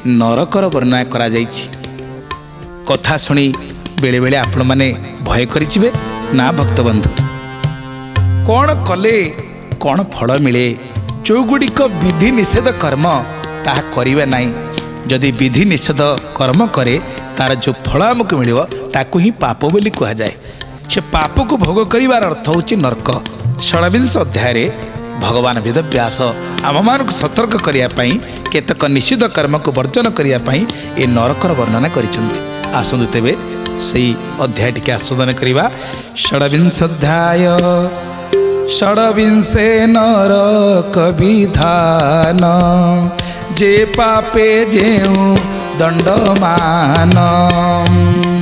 नरकर वर्णना करा जाइछि। कथा शुणी बेले बेले आपण माने भय करिथिबे ना भक्तबंधु। कौन कले कौन फल मिले? जो गुड़िक विधि निषेध कर्म ताहा करिवे नाही। जदि विधि निषेध कर्म करे तार जो फल आमको मिलिବ ताकू ही पाप बोली कहा जाए। से पाप को भोग करिवार अर्थ होछि नरक। 26 अध्याय भगवान वेदव्यास आम मान सतर्क करने केतक निषिद्ध कर्म को वर्जन करने ये नरकर वर्णना करिसेंति। आसतु तेबे से अध्याय टिके आस्वादन करवा। 26 अध्याय 26 नरक विधान जे पापे जेऊ दंडमान।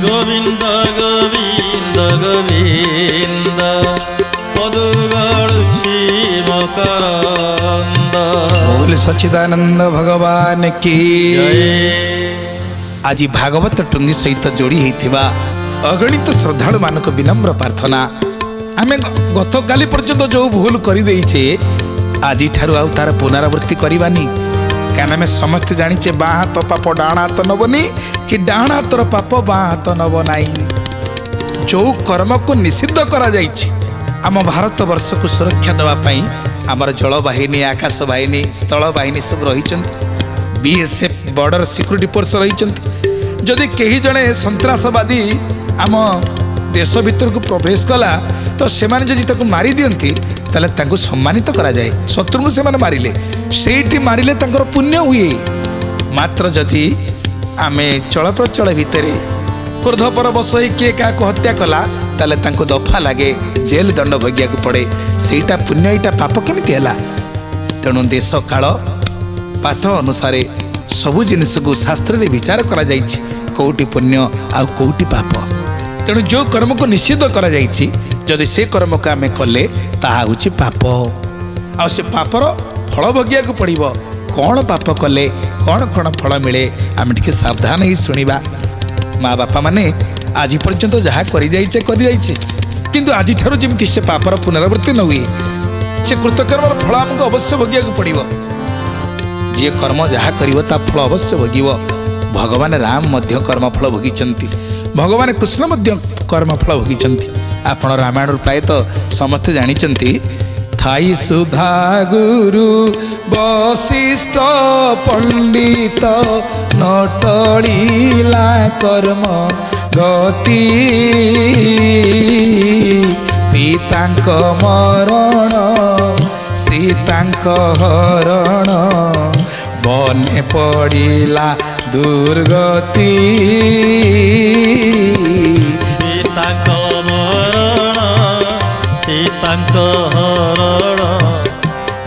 गोविंद गोविंद गोविंद पदुगळुछि मकरंद। बोल सच्चिदानंद भगवान की आज भागवत टुंगी सहित जोड़ी होता अगणित श्रद्धालु मानक विनम्र प्रार्थना। आम गत काली पर्यंत जो भूल करदे आज ठारू आउ तार पुनरावृत्ति करवानी। क्या आम समस्ते जाचे बाँ हाथ पाप डाण हाथ नबनी कि डाण हाथर पाप बाँ हाथ नब नाई। जो कर्म को निषिद्ध करा जाइछि आम भारत वर्ष को सुरक्षा देवाई आमर जल बाहिनी आकाश बाहिनी स्थल बाहिनी सब रही। बीएसएफ बॉर्डर सिक्योरिटी फोर्स रही। जदि कहीं जड़े सन्त्रासवादी आम देश भीतर को प्रवेश कला तो सेमाने जदि ताको मारी दियंती ताले ताको सम्मानित करा जाए। शत्रु को सेमाने मारिले सेठी मारिले तांकर पुण्य हुए। मात्र जदि आमे चलप्रचल भितरे क्रोध पर बस किए क्या हत्या कला ताले तांको दफा लगे जेल दंड भोगिया को पड़े। सेटा पुण्य एटा पाप केमिति हैला? तेणु देश काल पात्र अनुसार सबु जिनिस को शास्त्र रे विचार करा जाइछि कोउटी पुण्य आ कोउटी पाप। तेणु जो कर्म को निषिद्ध करा जाइछि जदि से कर्म को आमे कले ताहा होछि पाप। आ से पापर फल भोगिया को पड़िबो। कौन पाप कले कौन कौन फल मिले आमे टिके सावधान ही सुनिबा। माँ बापा माने आज पर्यंत जहाँ कर किंतु आज ठारू जमी से पापर पुनरावृत्ति न हुए से कृतकर्म फल आमको अवश्य भोगिया को पड़ो। जी कर्म जहाँ कर फल अवश्य भोग। भगवान राम मध्य कर्मफल भोगिंट भगवान कृष्ण मध्य कर्मफल भोगिंट। आपण रामायण प्राय तो समस्ते जानी। थाई सुधा गुरु वशिष्ठ पंडित नटलीला कर्म गति पितांक मरण सीतांक हरण बने पड़िला दुर्गति। पितांक मरण सीतांक हरण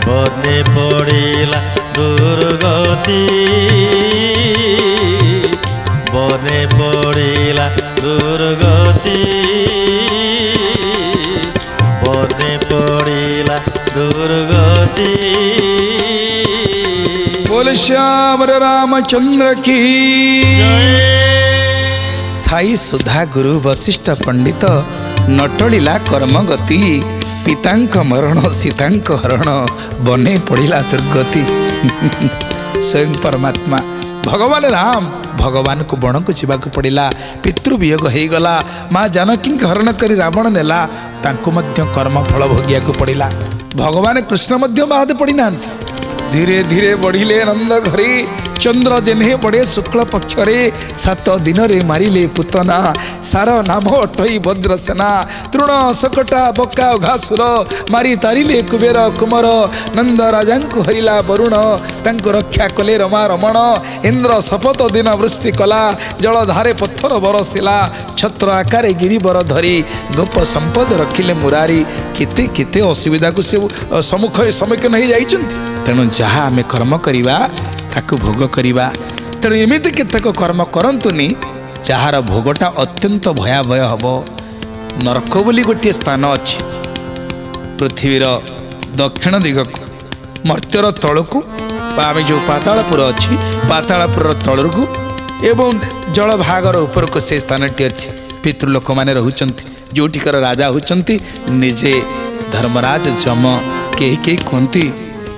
बने पड़िला दुर्गति बने पड़िला दुर्गति बने पड़िला दुर्गति। बोल श्याम रामचंद्र की थाई सुधा गुरु वशिष्ठ पंडित नटलीला कर्म गति पितांक मरण सीतांक हरण बने पड़िला दुर्गति। स्वयं परमात्मा भगवान राम भगवान को बण को जीवाक पड़िला। पितृवियोग हो गला। माँ जानकी हरण करी रावण नेला तांको मध्य कर्म फल भोगिया को पड़िला। भगवान कृष्ण मध्य बाद पड़ी ना। धीरे धीरे बढ़िले नंद घरे चंद्र जेने बड़े शुक्ल पक्षरे 7 दिन रे मारिले पुतना सार नाम अटई भद्रसेना तृण सकटा बका घासुर मारी तारिले कुबेर कुमर नंद राजा को हरिला वरुण तांको रक्षा कले रमा रमण इंद्र शपथ दिन वृष्टि कला जल धारे पत्थर बरसिला छत्र आकार गिरिवर धरी गोप संपद रखिले मुरारी केते केते असुविधा को से सम्मुखीन हो जाइछन्ति। तेणु जहाँ आम कर्म करवा ताकू भोग करवा। तेणु एमती केतक कर्म करतुनि जार भोगटा अत्यंत भयावह हम। नरक बोली गोटे स्थान अच्छी पृथ्वीर दक्षिण दिगक मर्त्यर तलू आम जो पातालपुर अच्छी पातालपुर तलू एवं जल भागर ऊपर को से स्थानटी अच्छी पितृलोक मैंने रोचंती जोटिकर राजा होचंती निजे धर्मराज जम कई कहती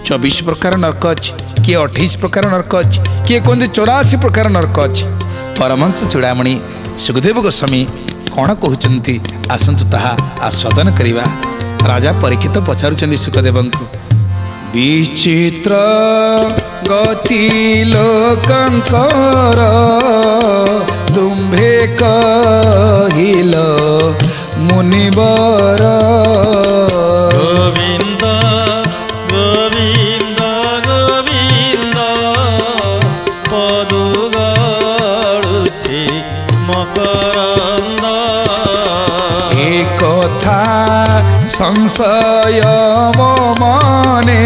24 प्रकार नरक अच्छी, किए 28 प्रकार नरक अच्छी, किए कहते 84 प्रकार नरक अच्छी। परमहंस चूड़ामणि सुखदेव गोस्वामी कौन कहते आसतु ताहा आस्वादन करवा। राजा परीक्षित पचारुचंदी सुखदेव को विचित्र गति लोकंकर तुम्भे कहिल मुनिवर। गोविंद गोविंद गोविंद पदु गड़ुछि मकरंद। ए कथा संशय मो मने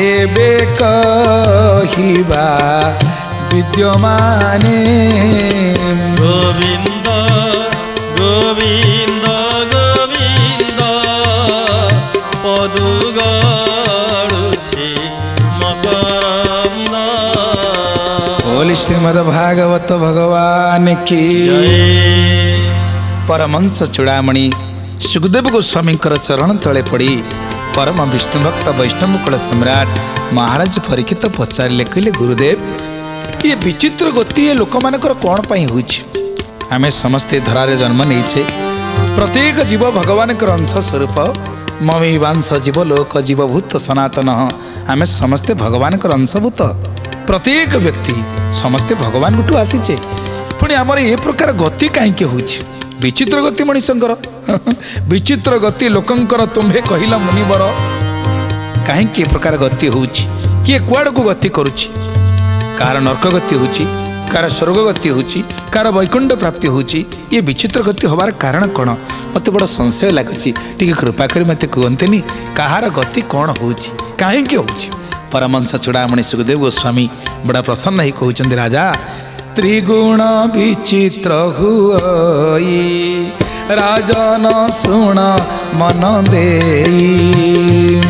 एबे कहिबा विद्यमाने। गोविंद गोविंद गोविंद पदु गड़ुछि मकरंद। बोली श्रीमद्भागवत भगवान की जय। परमहंस चूड़ामणि सुखदेव गोस्वामी चरण तले पड़ी परम विष्णु भक्त वैष्णव कुल सम्राट महाराज परीक्षित पचारे कहले गुरुदेव ये विचित्र गति ये लोक मानकर कौन पाई होइछि? आमे समस्ते धरारे जन्म नहींचे, प्रत्येक जीव भगवान अंश स्वरूप ममीवांश जीव लोक जीवभूत सनातन आमे समस्ते भगवान अंशभूत। प्रत्येक व्यक्ति समस्ते भगवान गुटू आसीचे, पुणी आमर ये प्रकार गति कहीं होइछि? विचित्र गति मनुष्यंकर विचित्र गति लोकंकर तुम्भे कहिला मुनिवर। कहीं के प्रकार गति होउछि? किए कुआड़ को गति करुछि? कार नरक गति होउछि, कार स्वर्ग गति होउछि, कार वैकुंठ प्राप्ति होउछि। ये विचित्र गति होबार कारण कौन? मत बड़ संशय लागुछि, टिके कृपा करी मते कहंतेनी कहार गति कौन होउछि, काहे के होउछि? परमहंस चूड़ामणि सुखदेव गोस्वामी बड़ा प्रसन्न ही कहउछन्ति राजा त्रिगुण विचित्र हुई राजन सुण मन देई।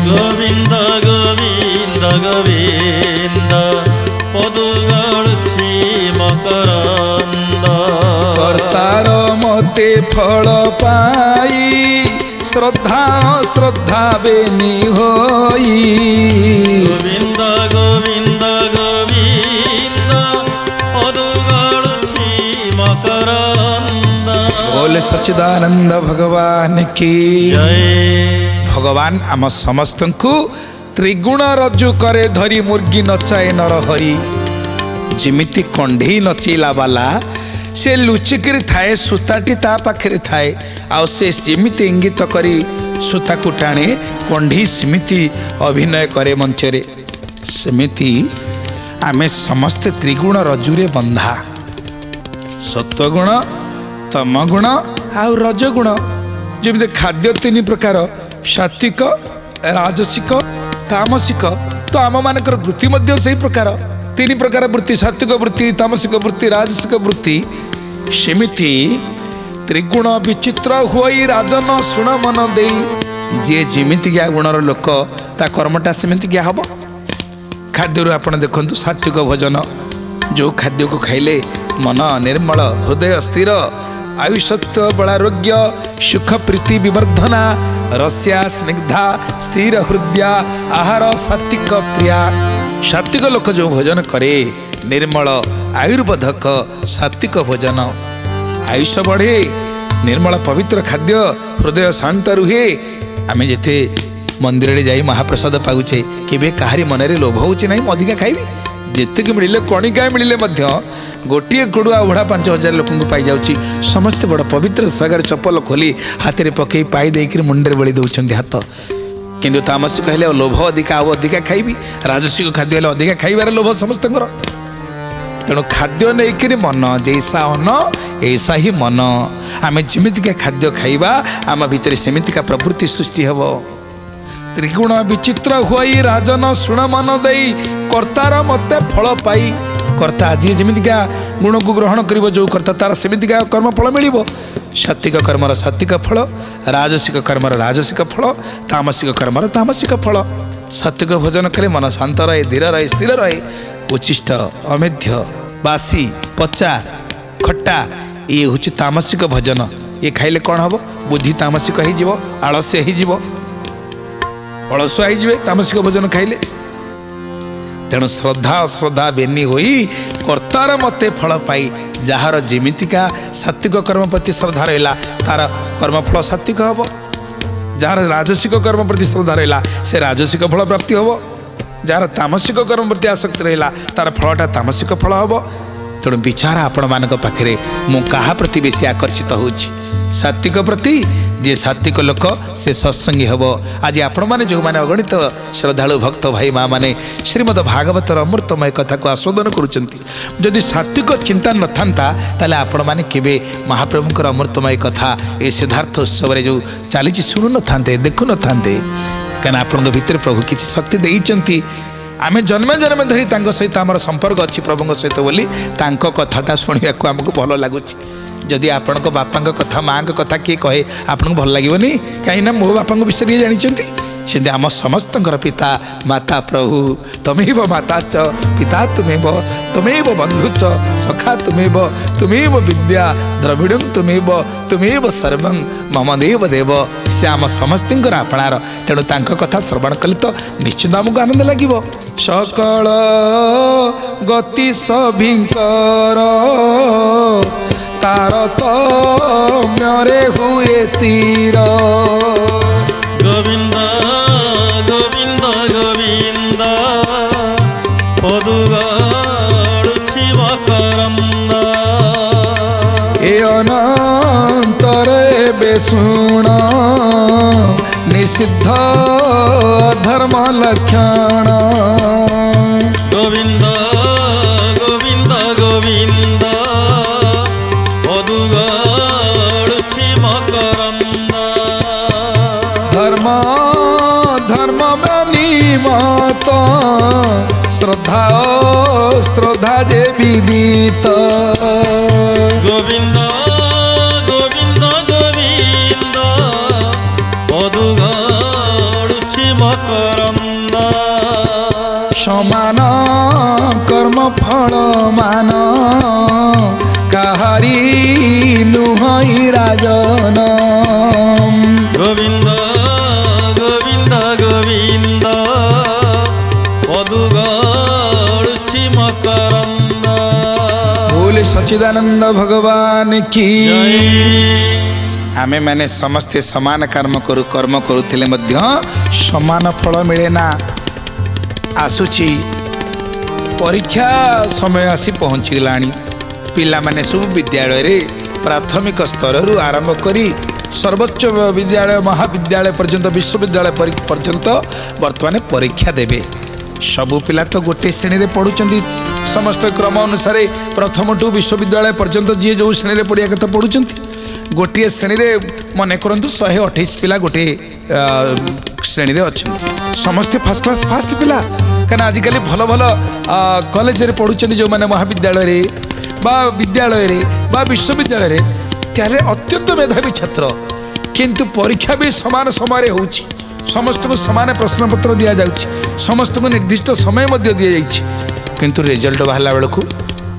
गोविंद गोविंद गोविंद पदु गड़ुछि मकरंद। कर्तार मते फल पाई श्रद्धा श्रद्धा बेनी होई। गोविंद गोविंद गोविंद पदु गड़ुछि मकरंद। बोले सच्चिदानंद भगवान की जय। भगवान आम समस्त को त्रिगुण रज्जु करे धरी मुर्गी नचाए नर हरि। जिमिति कंढी नचैला बाला से लुचिकी थाए सूताटी ता पाखे थाए आउ से जिमिति इंगित करी सूता को टाणे कंढी सिमिति अभिनय करे मंचरे। सेमिति आमे समस्ते त्रिगुण रज्जुरे बंधा सत्वगुण तमगुण आउ रजगुण। जमी खाद्य तीन प्रकार सात्विक राजसिक तामसिक तो आम मानकर वृत्ति मध्य से प्रकार तीन प्रकार वृत्ति सात्विक वृत्ति तामसिक वृत्ति राजसिक वृत्ति। सेमिति त्रिगुण विचित्र हुई राजन शुण मन दे। जी जिमितिका गुणर लोक ता कर्मटा सेमितिका हम। खाद्य आप देखु सात्विक भोजन जो खाद्य को खाइले मन निर्मल हृदय स्थिर आयुषत्व बलारोग्य सुख प्रीति विवर्धना रस्या स्निग्धा स्थिर हृदया आहार सात्विक प्रिया। सात्विक लोक जो भोजन करे निर्मल आयुर्बोधक सात्विक भोजन आयुष बढ़े निर्मल पवित्र खाद्य हृदय शांत रुहे। आम जिते मंदिर जाई महाप्रसाद पाउचे केबे कहारी मन में लोभ होउछि नहीं अधिका खाइबी जितक मिले कणिका मिले गोटे गुड़ुआ उड़ा 5000 लोक पाई जाऊँगी। समस्ते बड़ पवित्र सगार चप्पल खोली हाथ में पकई पाई देकर मुंडे बड़ी दौरान हाथ। किंतु तामसिक हेले लोभ अधिका आउ अधिका खाइबी राजसिक खाद्य हेले अधिका खाइबार लोभ समस्त। तेणु खाद्य नहीं मन जैसा अन्न ऐसा ही मन। आम जमीतिका खाद्य खाइबा आम भितर सेमितिका प्रवृत्ति सृष्टि हेब। त्रिगुण विचित्र हुई राजन शुण मन दे कर्तार मते फल पाई। कर्ता जी जमीतिका गुण को ग्रहण करिवो जो कर्ता तार सेमितिका कर्म फल मिलिबो। सात्विक कर्मर सात्विक फल राजसिक कर्मर राजसिक फल तामसिक कर्मर तामसिक फल। सात्विक भोजन कले मन शांत रहे धीर रहे स्थिर रहे। उच्छिष्ट अमेध्य बासी पचा खट्टा ये हूँ तामसिक भोजन। ये खाइले कौन हम बुद्धि तामसिक हो आलस्य हो ଅଳସୁଆ ହେଇଯିବେ ତାମସିକ ଭୋଜନ ଖାଇଲେ। ତେଣୁ ଶ୍ରଦ୍ଧା ଅଶ୍ରଦ୍ଧା ବେନି ହୋଇ କର୍ତ୍ତାର ମତେ ଫଳ ପାଇ ଯାହାର ଯେମିତିକା ସାତ୍ଵିକ କର୍ମ ପ୍ରତି ଶ୍ରଦ୍ଧା ରହିଲା ତାର କର୍ମଫଳ ସାତ୍ଵିକ ହେବ। ଯାହାର ରାଜସିକ କର୍ମ ପ୍ରତି ଶ୍ରଦ୍ଧା ରହିଲା ସେ ରାଜସିକ ଫଳ ପ୍ରାପ୍ତି ହେବ। ଯାହାର ତାମସିକ କର୍ମ ପ୍ରତି ଆସକ୍ତି ରହିଲା ତାର ଫଳଟା ତାମସିକ ଫଳ ହେବ। ତେଣୁ ବିଚାର ଆପଣମାନଙ୍କ ପାଖରେ ମୁଁ କାହା ପ୍ରତି ବେଶୀ ଆକର୍ଷିତ ହେଉଛି? ସାତ୍ଵିକ ପ୍ରତି। ଯିଏ ସାତ୍ଵିକ ଲୋକ ସେ ସତ୍ସଙ୍ଗୀ ହେବ। ଆଜି ଆପଣମାନେ ଯେଉଁମାନେ ଅଗଣିତ ଶ୍ରଦ୍ଧାଳୁ ଭକ୍ତ ଭାଇ ମା ମାନେ ଶ୍ରୀମଦ ଭାଗବତର ଅମୃତମୟ କଥାକୁ ଆସ୍ୱାଦନ କରୁଛନ୍ତି, ଯଦି ସାତ୍ଵିକ ଚିନ୍ତା ନଥାନ୍ତା ତାହେଲେ ଆପଣମାନେ କେବେ ମହାପ୍ରଭୁଙ୍କର ଅମୃତମୟ କଥା ଏ ସିଦ୍ଧାର୍ଥ ଉତ୍ସବରେ ଯେଉଁ ଚାଲିଛି ଶୁଣୁନଥାନ୍ତେ, ଦେଖୁନଥାନ୍ତେ। କାରଣ ଆପଣଙ୍କ ଭିତରେ ପ୍ରଭୁ କିଛି ଶକ୍ତି ଦେଇଛନ୍ତି। ଆମେ ଜନ୍ମ ଜନ୍ମ ଧରି ତାଙ୍କ ସହିତ ଆମର ସମ୍ପର୍କ ଅଛି ପ୍ରଭୁଙ୍କ ସହିତ ବୋଲି ତାଙ୍କ କଥାଟା ଶୁଣିବାକୁ ଆମକୁ ଭଲ ଲାଗୁଛି। ଯଦି ଆପଣଙ୍କ ବାପାଙ୍କ କଥା ମାଆଙ୍କ କଥା କିଏ କହେ ଆପଣଙ୍କୁ ଭଲ ଲାଗିବନି? କାହିଁକିନା ମୋ ବାପାଙ୍କ ବିଷୟରେ ଇଏ ଜାଣିଛନ୍ତି। ସେମିତି ଆମ ସମସ୍ତଙ୍କର ପିତା ମାତା ପ୍ରଭୁ। ତମେବ ମାତା ଚ ପିତା ତୁମେବ ବନ୍ଧୁ ଚ ସଖା ତୁମେବ ବିଦ୍ୟା ଦ୍ରବିଡ଼ଂ ତୁମେବ ସର୍ବଂ ମମ ଦେବ ଦେବ। ସେ ଆମ ସମସ୍ତଙ୍କର ଆପଣାର। ତେଣୁ ତାଙ୍କ କଥା ଶ୍ରବଣ କଲେ ତ ନିଶ୍ଚିତ ଆମକୁ ଆନନ୍ଦ ଲାଗିବ। ସକଳ ଗତି ସଭିଙ୍କର ତାରତମ୍ୟରେ ହୁଏ ସ୍ଥିର। ଗୋବିନ୍ଦ ଗୋବିନ୍ଦ ଗୋବିନ୍ଦ ପଦୁଗାଳୁଛି ମକରନ୍ଦ। ଏ ଅନନ୍ତରେ ବେଶୁଣ ନିଷିଦ୍ଧ ଧର୍ମ ଲକ୍ଷଣ। ଗୋବିନ୍ଦ ଗୋବିନ୍ଦ ଗୋବିନ୍ଦ ପଦୁଗାଳୁଛି ମକରନ୍ଦ। ଧର୍ମ ଧର୍ମ ବେନିମତ ଶ୍ରଦ୍ଧା ଶ୍ରଦ୍ଧା ଯେ ବିଦିତ। ଗୋବିନ୍ଦ ଗୋବିନ୍ଦ ଗୋବିନ୍ଦ ପଦୁଗାଳୁଛି ମକରନ୍ଦ। ସମାନ କର୍ମ ଫଳ ମାନ କାହାରି ନୁହଇ ରାଜନ। ଗୋବିନ୍ଦ ଗୋବିନ୍ଦ ଗୋବିନ୍ଦ ପଦୁଗାଳୁଛି ମକରନ୍ଦ। ବୋଲେ ସଚ୍ଚିଦାନନ୍ଦ ଭଗବାନ କି। ଜୟ। ଆମେ ମାନେ ସମସ୍ତେ ସମାନ କର୍ମ କରୁଥିଲେ ମଧ୍ୟ ସମାନ ଫଳ ମିଳେ ନା। ଆସୁଛି ପରୀକ୍ଷା ସମୟ ଆସି ପହଞ୍ଚିଗଲାଣି। ପିଲାମାନେ ସବୁ ବିଦ୍ୟାଳୟରେ ପ୍ରାଥମିକ ସ୍ତରରୁ ଆରମ୍ଭ କରି ସର୍ବୋଚ୍ଚ ବିଦ୍ୟାଳୟ ମହାବିଦ୍ୟାଳୟ ପର୍ଯ୍ୟନ୍ତ ବିଶ୍ୱବିଦ୍ୟାଳୟ ପର୍ଯ୍ୟନ୍ତ ବର୍ତ୍ତମାନ ପରୀକ୍ଷା ଦେବେ। ସବୁ ପିଲା ତ ଗୋଟିଏ ଶ୍ରେଣୀରେ ପଢ଼ୁଛନ୍ତି। ସମସ୍ତ କ୍ରମ ଅନୁସାରେ ପ୍ରଥମଠୁ ବିଶ୍ୱବିଦ୍ୟାଳୟ ପର୍ଯ୍ୟନ୍ତ ଯିଏ ଯେଉଁ ଶ୍ରେଣୀରେ ପଢ଼ିବା କଥା ପଢ଼ୁଛନ୍ତି। ଗୋଟିଏ ଶ୍ରେଣୀରେ ମନେ କରନ୍ତୁ 128 ପିଲା ଗୋଟିଏ ଶ୍ରେଣୀରେ ଅଛନ୍ତି। ସମସ୍ତେ ଫାର୍ଷ୍ଟ କ୍ଲାସ୍ ଫାର୍ଷ୍ଟ ପିଲା। କାରଣ ଆଜିକାଲି ଭଲ ଭଲ କଲେଜରେ ପଢ଼ୁଛନ୍ତି ଯେଉଁମାନେ ମହାବିଦ୍ୟାଳୟରେ ବା ବିଦ୍ୟାଳୟରେ ବା ବିଶ୍ୱବିଦ୍ୟାଳୟରେ, ત્યારે ଅତ୍ୟନ୍ତ ମେଧାବୀ ଛାତ୍ର। କିନ୍ତୁ ପରୀକ୍ଷା ବି ସମାନ ସମୟରେ ହେଉଛି। ସମସ୍ତଙ୍କୁ ସମାନ ପ୍ରଶ୍ନପତ୍ର ଦିଆଯାଉଛି। ସମସ୍ତଙ୍କୁ ନିର୍ଦ୍ଦିଷ୍ଟ ସମୟ ମଧ୍ୟ ଦିଆଯାଇଛି। କିନ୍ତୁ ରେଜଲ୍ଟ ବାହାରିଲା ବେଳକୁ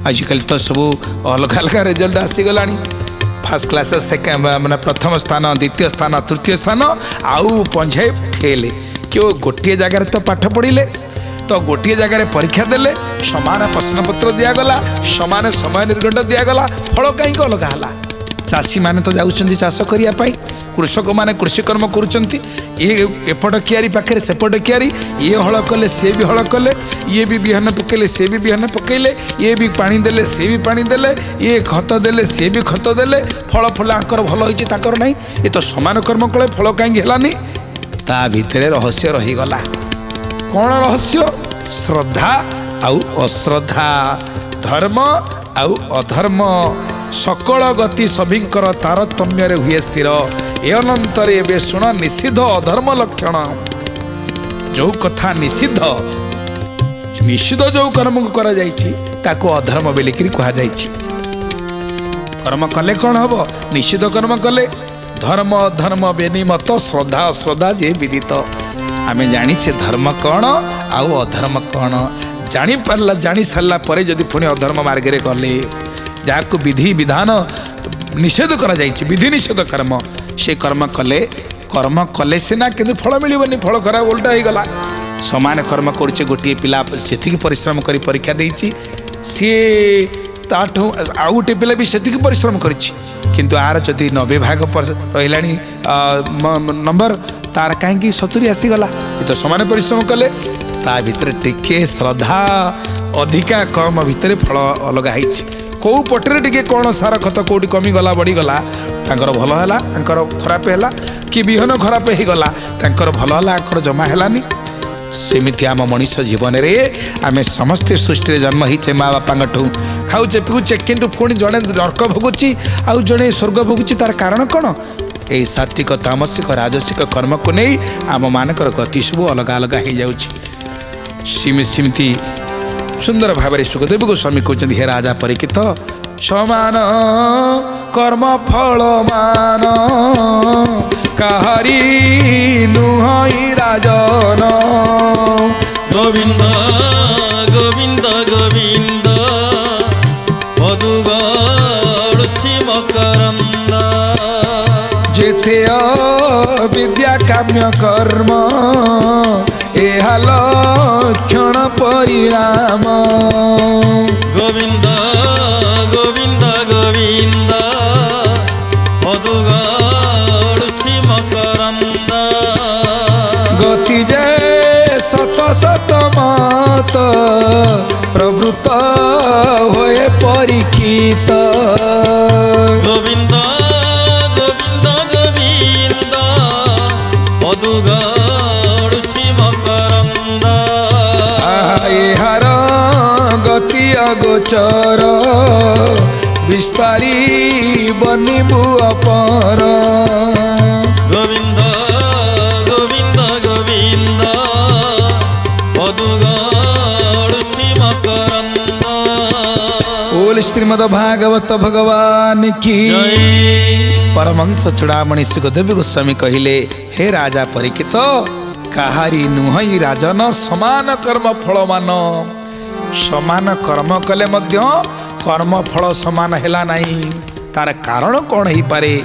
ଆଜିକାଲି ତ ସବୁ ଅଲଗା ଅଲଗା ରେଜଲ୍ଟ ଆସିଗଲାଣି। ଫାର୍ଷ୍ଟ କ୍ଲାସ୍ ମାନେ ପ୍ରଥମ ସ୍ଥାନ, ଦ୍ୱିତୀୟ ସ୍ଥାନ, ତୃତୀୟ ସ୍ଥାନ, ଆଉ ପଞ୍ଝାଏ ଫେଲ୍। କେଉଁ ଗୋଟିଏ ଜାଗାରେ ତ ପାଠ ପଢ଼ିଲେ, ତ ଗୋଟିଏ ଜାଗାରେ ପରୀକ୍ଷା ଦେଲେ, ସମାନ ପ୍ରଶ୍ନପତ୍ର ଦିଆଗଲା, ସମାନ ସମୟ ନିର୍ଘଣ୍ଟ ଦିଆଗଲା, ଫଳ କାହିଁକି ଅଲଗା ହେଲା? ଚାଷୀମାନେ ତ ଯାଉଛନ୍ତି ଚାଷ କରିବା ପାଇଁ, କୃଷକମାନେ କୃଷିକର୍ମ କରୁଛନ୍ତି। ଇଏ ଏପଟ କିଆରି ପାଖରେ ସେପଟ କିଆରି, ଇଏ ହଳ କଲେ ସିଏ ବି ହଳ କଲେ, ଇଏ ବି ବିହନ ପକାଇଲେ ସିଏ ବି ବିହନ ପକାଇଲେ, ଇଏ ବି ପାଣି ଦେଲେ ସିଏ ବି ପାଣି ଦେଲେ, ଇଏ ଖତ ଦେଲେ ସିଏ ବି ଖତ ଦେଲେ। ଫଳ ଆଙ୍କର ଭଲ ହେଇଛି ତାଙ୍କର ନାହିଁ। ଏ ତ ସମାନ କର୍ମ କଲେ ଫଳ କାହିଁକି ହେଲାନି? ତା ଭିତରେ ରହସ୍ୟ ରହିଗଲା। କ'ଣ ରହସ୍ୟ? ଶ୍ରଦ୍ଧା ଆଉ ଅଶ୍ରଦ୍ଧା, ଧର୍ମ ଆଉ ଅଧର୍ମ। ସକଳ ଗତି ସଭିଙ୍କର ତାରତମ୍ୟରେ ହୁଏ ସ୍ଥିର। ଏ ଅନନ୍ତରେ ଏବେ ଶୁଣ ନିଷିଦ୍ଧ ଅଧର୍ମ ଲକ୍ଷଣ। ଯେଉଁ କଥା ନିଷିଦ୍ଧ ଯେଉଁ କର୍ମକୁ କରାଯାଇଛି ତାକୁ ଅଧର୍ମ ବୋଲିକିରି କୁହାଯାଇଛି। କର୍ମ କଲେ କ'ଣ ହେବ? ନିଷିଦ୍ଧ କର୍ମ କଲେ। ଧର୍ମ ଅଧର୍ମ ବେନିମତ ଶ୍ରଦ୍ଧା ଅଶ୍ରଦ୍ଧା ଯେ ବିଦିତ। ଆମେ ଜାଣିଛେ ଧର୍ମ କ'ଣ ଆଉ ଅଧର୍ମ କ'ଣ। ଜାଣି ସାରିଲା ପରେ ଯଦି ପୁଣି ଅଧର୍ମ ମାର୍ଗରେ ଗଲେ, ଯାହାକୁ ବିଧି ବିଧାନ ନିଷେଧ କରାଯାଇଛି, ବିଧି ନିଷେଧ କର୍ମ, ସେ କର୍ମ କଲେ कर्म कले सीना कि फल मिलबनी फल खराब उल्टा हो गला समान कर्म करुचे गोटे पिला से परिश्रम कर परीक्षा देती सी ताठू आउ गोटे पिला भी से परिश्रम करिछि किंतु आर जदि 90 भाग रहा नंबर तार कहीं 70 आसीगला ये तो समान परिश्रम कले ता भितर टिके श्रद्धा अधिका कम भितर फल अलग है कौ पटरे टिके कौन सार खत कौटी कमी गला बढ़ी गला तांकर भल है तांकर खराब है कि विहन खराब हो गला तांकर भल है जमा है सेमिति आम मनीष जीवन रे आमे समस्ते सृष्टि जन्म होइछे माँ बापा खाऊचे पिऊचे किंतु पुणी जड़े नर्क भोगुची आउ जड़े स्वर्ग भोगुची तार कारण कौन यही सात्विक तामसिक राजसिक कर्म को नहीं आम मानकर गति सब अलग अलग हो जाउची सिमती सुंदर भाव सुखदेव गोस्वामी कहते हे राजा परीक्षित समान कर्म फल मान काहारी नुहई राजन गोविंद गोविंद गोविंद मधुगढ़ुछि मकरंद जेते विद्या काम्य कर्म एहा लक्षण परिणाम गोविंद गोविंद गोविंद मधुगढ़ुछि मकरंद गति जे शत शत मत प्रवृत्त होए परीक्षित गोविंद गोविंद गोविंद मधुगढ़ुछि मकरंद एहार गति अगोचर विस्तारी बनिबु अपर गोविंद गोविंद गोविंद मधुगढ़ुछि मकरंद बोल श्रीमद भागवत भगवान की जय परमंश चूड़ामणि सुखदेव गोस्वामी कहिले हे राजा परीक्षित काहारी नुहई राजन समान कर्म फल मान समान कर्म कले मध्य कर्म फल समान हैला नहीं तार कारण कौन ही पारे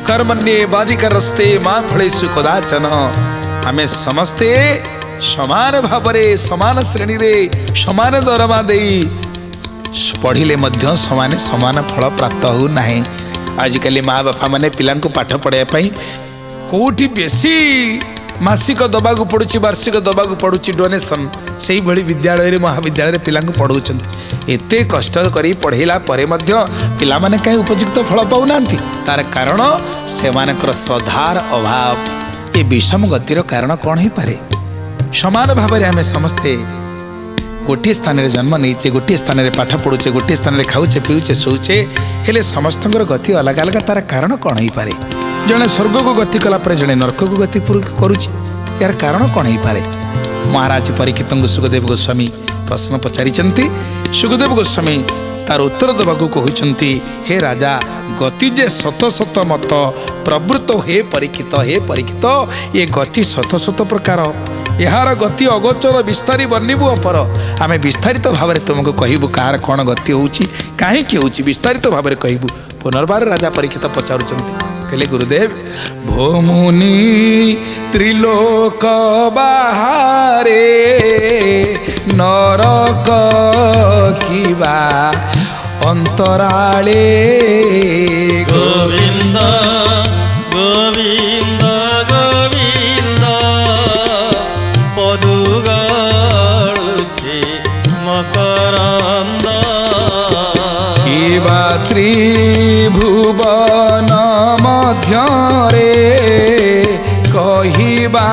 कर्मण्ये बाधिकारस्ते मां फलेषु कदाचन आमे समस्ते समान भावरे समान श्रेणी रे समान दरमा देई पढ़िले मध्य समान समान फल प्राप्त हो नहीं आजिकल माँ बापा माने पिला पाठ पढ़ाई कौटी बेसी मासिक दबाकू पड़ुची वार्षिक दबाकू पड़ुची डोनेशन से भली विद्यालय महाविद्यालय पिला पढ़ाऊँ एते कष्ट करी पढ़ेला परे मध्य पिला माने कहीं उपयुक्त फल पाऊना तार कारण से श्रद्धार अभाव ये विषम गतिर कारण कौन ही पारे समान भाव में आम समस्ते गोटे स्थान में जन्म नहीं गोटे स्थान में पाठ पढ़ुचे गोटे स्थान में खाऊचे पीऊचे शोचे हेले समस्त गति अलग अलग तार कारण कौन ही पारे जड़े स्वर्ग को गति कला जड़े नरक को गति करुचे यार कारण कौन ही पारे महाराज परीक्षित सुखदेव गोस्वामी प्रश्न पचारि सुखदेव गोस्वामी तार उत्तर देवाक कहते हे राजा गति जे शत शत मत प्रवृत्त हे परीक्षित ये गति शत शत प्रकार यार गति अगोचर विस्तारी बनिबु अपर आम विस्तारित भाव में तुमको कहबू कहार कौन गति होची कहीं विस्तारित भाव में कहबू पुनर्बार राजा परीक्षित पचारुचंती कहले गुरुदेव भोमुनि त्रिलोक बाहारे नरक किबा अंतराले गोविंद गोविंद गोविंद मधुगढ़ुछि मकरंद किबा त्रिभुवन मध्यरे कहिबा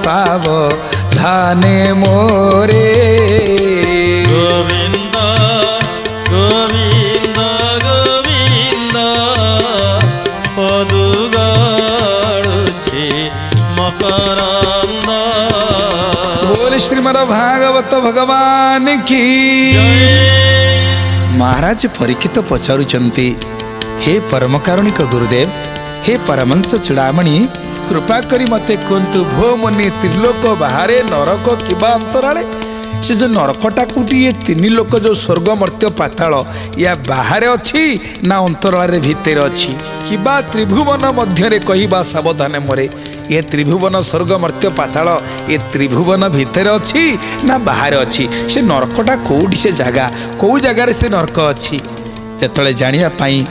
सावधाने मोरे गोविंद गोविंद गोविंद मधुगढ़ुछि मकरंद बोल श्रीमद भागवत भगवान की महाराज परीक्षित पचारुचंती हे परम कारुणिक गुरुदेव हे परमंश चूड़ामणि कृपा करी मते कहतु भो मुनि त्रिलोक बाहरे नरक किबा अंतराले से जो नरकटा कोटी ये तीन लोक जो स्वर्ग मर्त्य पाताल या बाहर अच्छी ना अंतराल भितर अच्छी कि त्रिभुवन मध्य कहवा सावधान मोरे ये त्रिभुवन स्वर्ग मर्त्य पाताल ये त्रिभुवन भितर अच्छी ना बाहर अच्छी से नरकटा कौटी से जगह कौ जगार से नरक अच्छी जिते जानापी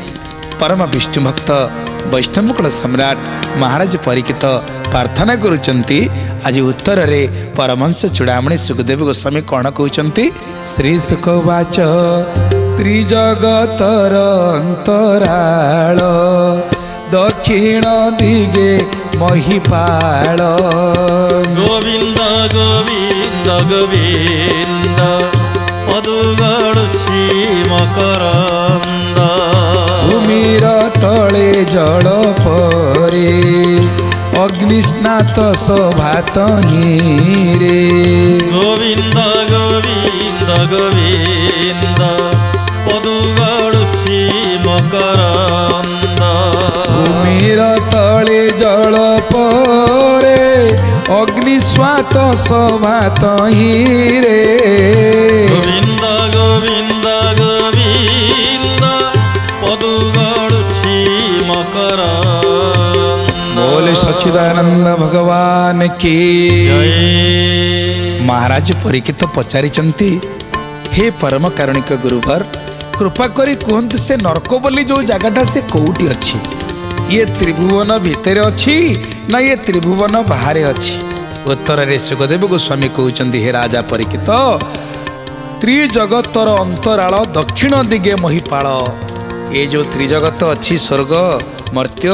परम विष्णु भक्त वैष्णवकुल सम्राट महाराज परीक्षित प्रार्थना करुचंती आज उत्तर रे परमहंस चूड़ामणि सुखदेव गोस्वामी कौन कहते श्री सुखवाच त्रिजगतर अंतराल दक्षिण दिगे महिपाल गोविंद गोविंद गोविंद पदुगड़ुछि मकरंद भूमिर तले जल परे अग्निस्नात शोभात रे गोविंद गोविंद गोविंद पदुगड़ुछि मकरंद भूमिर तले जल परे अग्निस्वात शोभात रे गोविंद गोविंद गोविंद पदुगड़ुछि मकरंद बोले सच्चिदानंद भगवान की जय। महाराज परीक्षित पचारिचंती हे परम कारुणिक गुरुवर कृपा करी कहते से नरक बोली जो जगटा से कौटी अच्छी ये त्रिभुवन भितर अच्छी ना ये त्रिभुवन बाहर अच्छी उत्तर रे सुखदेव गोस्वामी कहते हे राजा परीक्षित त्रिजगतर अंतराल दक्षिण दिगे महिपाल ये जो त्रिजगत अच्छी स्वर्ग मर्त्य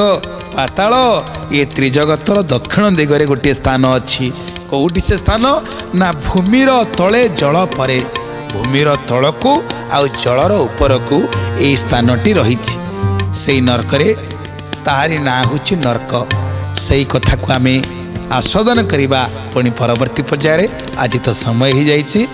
पाताल ये त्रिजगतर दक्षिण दिगरे गोटे स्थान अच्छी कौटी से स्थान ना भूमिर तले जल परे भूमिर तलकू आउ जलर उपरकू ये स्थानटी रही से नरकरे ताहारी ना हूँ नरक से कथा को आम आस्वादन करवा पुणी परवर्ती पर्याय आज तो समय ही जाइए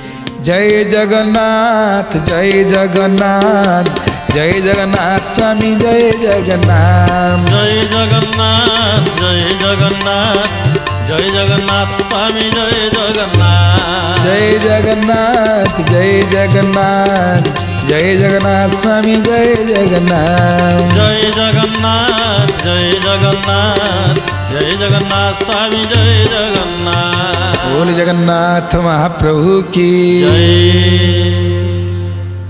जय जगन्नाथ जय जगन्नाथ जय जगन्नाथ स्वामी जय जगन्नाथ जय जगन्नाथ जय जगन्नाथ जय जगन्नाथ स्वामी जय जगन्नाथ जय जगन्नाथ जय जगन्नाथ जय जगन्नाथ स्वामी जय जगन्नाथ जय जगन्नाथ जय जगन्नाथ जय जगन्नाथ स्वामी जय जगन्नाथ बोल जगन्नाथ महाप्रभु की जय।